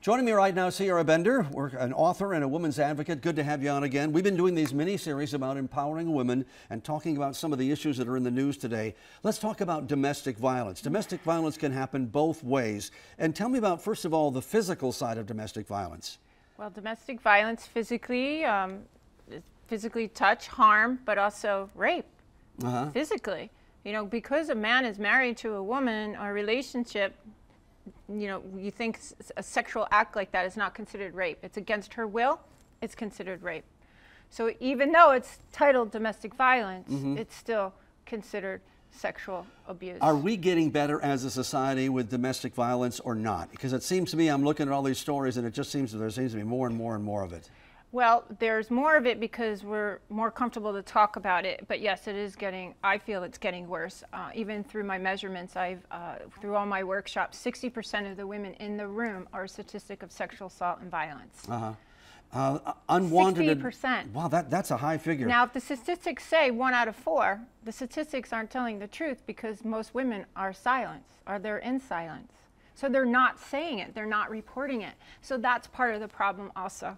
Joining me right now, Sierra Bender. We're an author and a women's advocate. Good to have you on again. We've been doing these mini-series about empowering women and talking about some of the issues that are in the news today. Let's talk about domestic violence. Domestic violence can happen both ways. And tell me about, first of all, the physical side of domestic violence. Well, domestic violence physically touch, harm, but also rape physically. You know, because a man is married to a woman, a relationship, you know, you think a sexual act like that is not considered rape. It's against her will, it's considered rape. So even though it's titled domestic violence, it's still considered sexual abuse. Are we getting better as a society with domestic violence or not? Because it seems to me, I'm looking at all these stories and it just seems that there seems to be more and more and more of it. Well, there's more of it because we're more comfortable to talk about it. But yes, it is getting, I feel it's getting worse. Even through my measurements, through all my workshops, 60% of the women in the room are a statistic of sexual assault and violence. Unwanted. 60%. Wow, that's a high figure. Now, if the statistics say 1 out of 4, the statistics aren't telling the truth because most women are silent, or they're in silence. So they're not saying it, they're not reporting it. So that's part of the problem also.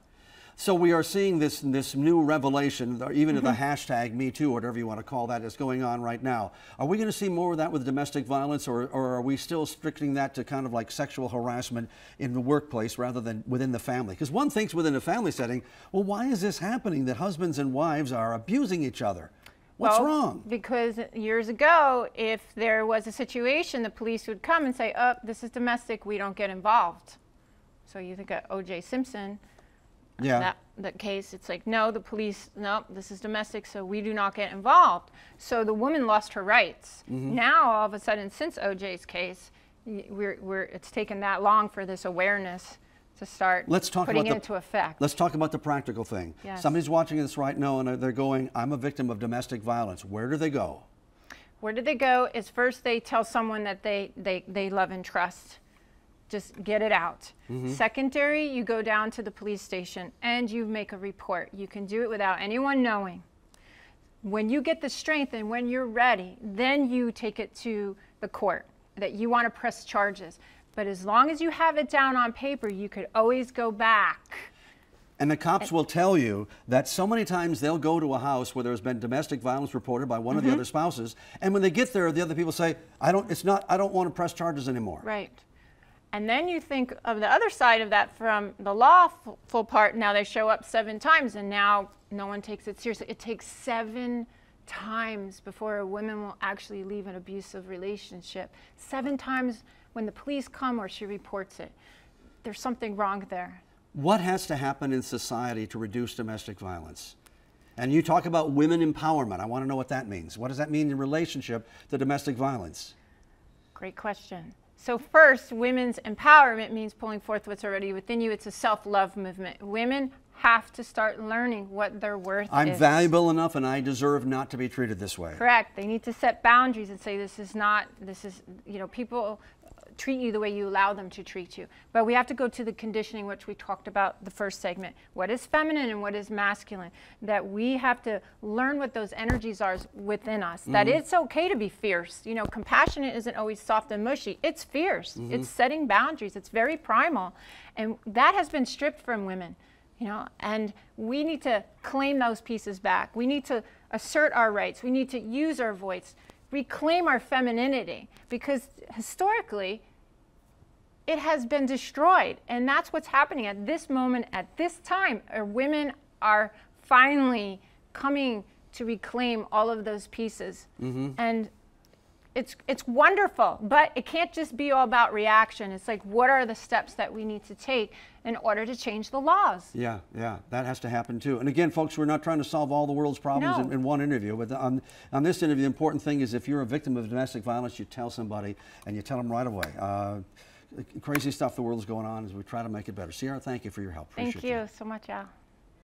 So we are seeing this new revelation, even the hashtag Me Too, whatever you want to call that, is going on right now. Are we going to see more of that with domestic violence, or are we still restricting that to kind of like sexual harassment in the workplace rather than within the family? Because one thinks within a family setting, well, why is this happening that husbands and wives are abusing each other? What's wrong? Because years ago, if there was a situation, the police would come and say, oh, this is domestic, we don't get involved. So you think of O.J. Simpson. Yeah. That case, it's like, no, the police, no, this is domestic, so we do not get involved. So the woman lost her rights. Now, all of a sudden, since OJ's case, it's taken that long for this awareness to start putting it into effect. Let's talk about the practical thing. Yes. Somebody's watching this right now and they're going, I'm a victim of domestic violence. Where do they go? Where do they go is first they tell someone that they love and trust. Just get it out. Secondary, you go down to the police station and you make a report. You can do it without anyone knowing. When you get the strength and when you're ready, then you take it to the court that you want to press charges. But as long as you have it down on paper, you could always go back. And the cops will tell you that so many times they'll go to a house where there's been domestic violence reported by one of the other spouses, and when they get there, the other people say, I don't want to press charges anymore. Right. And then you think of the other side of that from the lawful part. Now they show up 7 times and now no one takes it seriously. It takes 7 times before a woman will actually leave an abusive relationship. 7 times when the police come or she reports it. There's something wrong there. What has to happen in society to reduce domestic violence? And you talk about women empowerment. I want to know what that means. What does that mean in relationship to domestic violence? Great question. So first, women's empowerment means pulling forth what's already within you. It's a self-love movement. Women have to start learning what their worth is. I'm valuable enough and I deserve not to be treated this way. Correct. They need to set boundaries and say you know, people treat you the way you allow them to treat you. But we have to go to the conditioning, which we talked about the first segment. What is feminine and what is masculine? That we have to learn what those energies are within us. That it's okay to be fierce. You know, compassionate isn't always soft and mushy. It's fierce. It's setting boundaries. It's very primal. And that has been stripped from women, you know, and we need to claim those pieces back. We need to assert our rights. We need to use our voice, reclaim our femininity, because historically, it has been destroyed, and that's what's happening at this moment, at this time. Women are finally coming to reclaim all of those pieces, and it's wonderful. But it can't just be all about reaction. It's like, what are the steps that we need to take in order to change the laws? Yeah, that has to happen too. And again, folks, we're not trying to solve all the world's problems in one interview, but on this interview, the important thing is if you're a victim of domestic violence, you tell somebody, and you tell them right away. Crazy stuff the world is going on as we try to make it better. Sierra, thank you for your help. Thank you so much, Al.